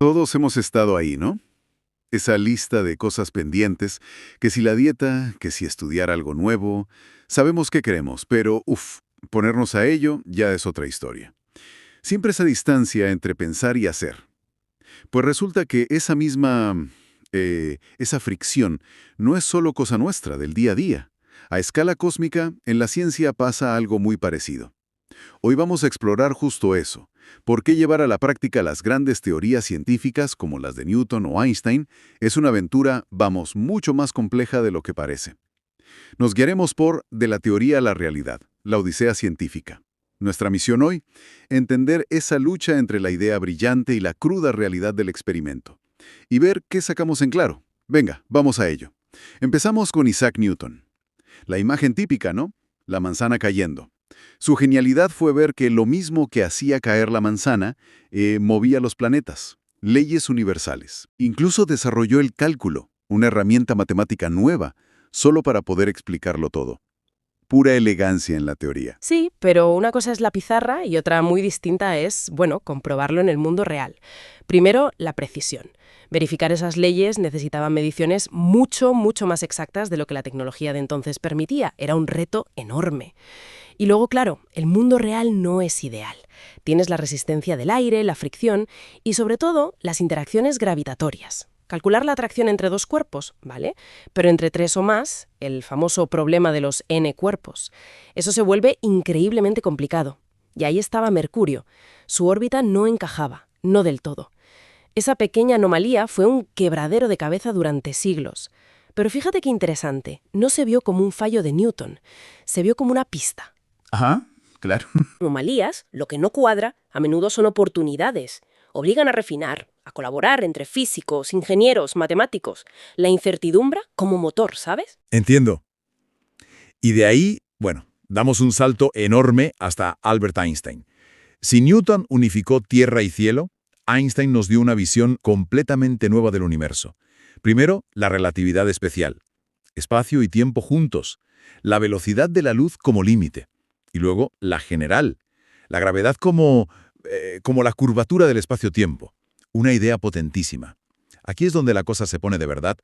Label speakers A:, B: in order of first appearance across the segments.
A: Todos hemos estado ahí, ¿no? Esa lista de cosas pendientes, que si la dieta, que si estudiar algo nuevo. Sabemos qué queremos, pero ponernos a ello ya es otra historia. Siempre esa distancia entre pensar y hacer. Pues resulta que esa misma, esa fricción no es solo cosa nuestra, del día a día. A escala cósmica, en la ciencia pasa algo muy parecido. Hoy vamos a explorar justo eso. ¿Por qué llevar a la práctica las grandes teorías científicas como las de Newton o Einstein es una aventura, vamos, mucho más compleja de lo que parece? Nos guiaremos por de la teoría a la realidad, la odisea científica. Nuestra misión hoy, entender esa lucha entre la idea brillante y la cruda realidad del experimento. Y ver qué sacamos en claro. Venga, vamos a ello. Empezamos con Isaac Newton. La imagen típica, ¿no? La manzana cayendo. Su genialidad fue ver que lo mismo que hacía caer la manzana, movía los planetas. Leyes universales. Incluso desarrolló el cálculo, una herramienta matemática nueva, solo para poder explicarlo todo. Pura elegancia en la teoría.
B: Sí, pero una cosa es la pizarra y otra muy distinta es, bueno, comprobarlo en el mundo real. Primero, la precisión. Verificar esas leyes necesitaba mediciones mucho más exactas de lo que la tecnología de entonces permitía. Era un reto enorme. Y luego, claro, el mundo real no es ideal. Tienes la resistencia del aire, la fricción y, sobre todo, las interacciones gravitatorias. Calcular la atracción entre dos cuerpos, ¿vale? Pero entre tres o más, el famoso problema de los n cuerpos. Eso se vuelve increíblemente complicado. Y ahí estaba Mercurio. Su órbita no encajaba, no del todo. Esa pequeña anomalía fue un quebradero de cabeza durante siglos. Pero fíjate qué interesante, no se vio como un fallo de Newton, se vio como una pista.
A: Ajá, claro.
B: Anomalías, lo que no cuadra, a menudo son oportunidades. Obligan a refinar, a colaborar entre físicos, ingenieros, matemáticos. La incertidumbre como motor, ¿sabes?
C: Entiendo. Y de ahí, bueno, damos un salto enorme hasta Albert Einstein. Si Newton unificó tierra y cielo, Einstein nos dio una visión completamente nueva del universo. Primero, la relatividad especial. Espacio y tiempo juntos. La velocidad de la luz como límite. Y luego, la general. La gravedad como la curvatura del espacio-tiempo. Una idea potentísima. Aquí es donde la cosa se pone de verdad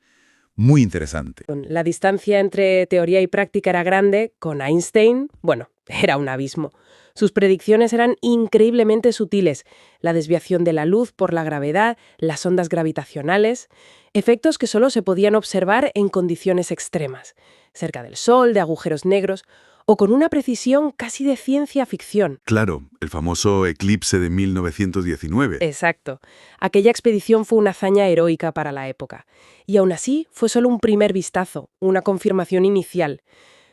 C: muy interesante.
B: La distancia entre teoría y práctica era grande, con Einstein, bueno, era un abismo. Sus predicciones eran increíblemente sutiles. La desviación de la luz por la gravedad, las ondas gravitacionales, efectos que solo se podían observar en condiciones extremas, cerca del Sol, de agujeros negros, o con una precisión casi de ciencia ficción.
A: Claro, el famoso eclipse de 1919.
B: Exacto. Aquella expedición fue una hazaña heroica para la época. Y aún así, fue solo un primer vistazo, una confirmación inicial.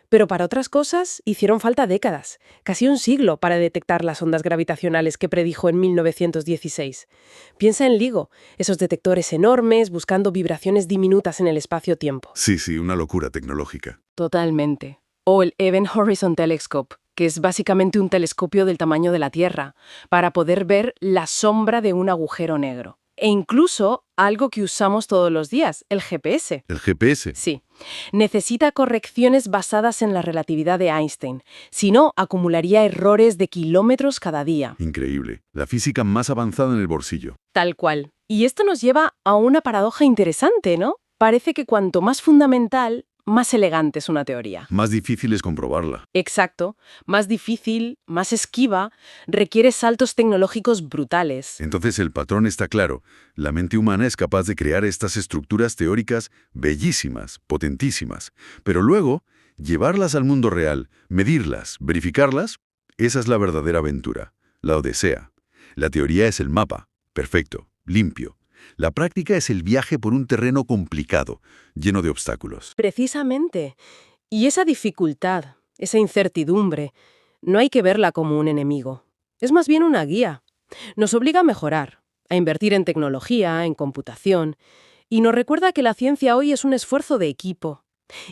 B: Pero para otras cosas hicieron falta décadas, casi un siglo para detectar las ondas gravitacionales que predijo en 1916. Piensa en LIGO, esos detectores enormes buscando vibraciones diminutas en el espacio-tiempo.
A: Sí, una locura tecnológica.
B: Totalmente. O el Event Horizon Telescope, que es básicamente un telescopio del tamaño de la Tierra, para poder ver la sombra de un agujero negro. E incluso algo que usamos todos los días, el GPS.
A: ¿El GPS?
B: Sí. Necesita correcciones basadas en la relatividad de Einstein. Si no, acumularía errores de kilómetros cada día.
A: Increíble. La física más avanzada en el bolsillo.
B: Tal cual. Y esto nos lleva a una paradoja interesante, ¿no? Parece que cuanto más fundamental, más elegante es una teoría.
A: Más difícil es comprobarla.
B: Exacto. Más difícil, más esquiva, requiere saltos tecnológicos brutales.
A: Entonces el patrón está claro. La mente humana es capaz de crear estas estructuras teóricas bellísimas, potentísimas. Pero luego, llevarlas al mundo real, medirlas, verificarlas, esa es la verdadera aventura, la odisea. La teoría es el mapa, perfecto, limpio. La práctica es el viaje por un terreno complicado, lleno de obstáculos.
B: Precisamente. Y esa dificultad, esa incertidumbre, no hay que verla como un enemigo. Es más bien una guía. Nos obliga a mejorar, a invertir en tecnología, en computación, y nos recuerda que la ciencia hoy es un esfuerzo de equipo,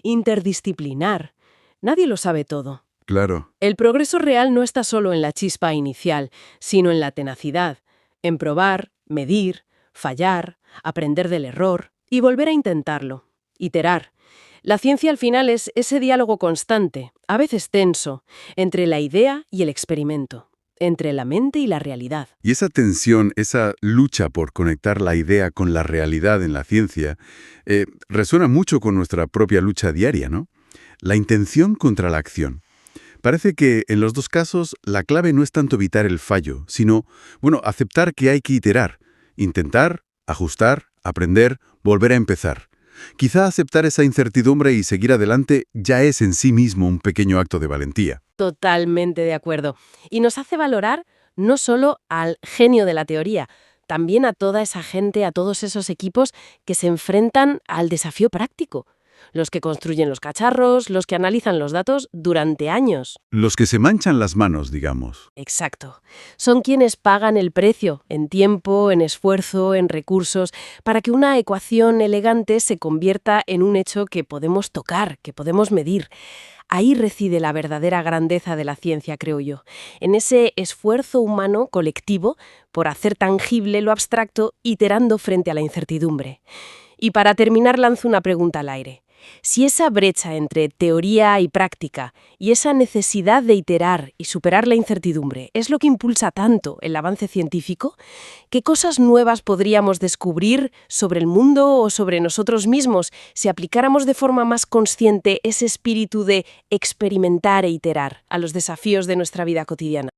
B: interdisciplinar. Nadie lo sabe todo.
A: Claro.
B: El progreso real no está solo en la chispa inicial, sino en la tenacidad, en probar, medir, fallar, aprender del error y volver a intentarlo, iterar. La ciencia al final es ese diálogo constante, a veces tenso, entre la idea y el experimento. entre la mente y la realidad.
A: Y esa tensión, esa lucha por conectar la idea con la realidad en la ciencia, resuena mucho con nuestra propia lucha diaria, ¿no? La intención contra la acción. Parece que en los dos casos la clave no es tanto evitar el fallo, sino, aceptar que hay que iterar, intentar, ajustar, aprender, volver a empezar. Quizá aceptar esa incertidumbre y seguir adelante ya es en sí mismo un pequeño acto de valentía.
B: Totalmente de acuerdo. Y nos hace valorar no solo al genio de la teoría, también a toda esa gente, a todos esos equipos que se enfrentan al desafío práctico. Los que construyen los cacharros, los que analizan los datos durante años.
A: Los que se manchan las manos, digamos.
B: Exacto. Son quienes pagan el precio, en tiempo, en esfuerzo, en recursos, para que una ecuación elegante se convierta en un hecho que podemos tocar, que podemos medir. Ahí reside la verdadera grandeza de la ciencia, creo yo, en ese esfuerzo humano colectivo por hacer tangible lo abstracto, iterando frente a la incertidumbre. Y para terminar lanzo una pregunta al aire. Si esa brecha entre teoría y práctica y esa necesidad de iterar y superar la incertidumbre es lo que impulsa tanto el avance científico, ¿qué cosas nuevas podríamos descubrir sobre el mundo o sobre nosotros mismos si aplicáramos de forma más consciente ese espíritu de experimentar e iterar a los desafíos de nuestra vida cotidiana?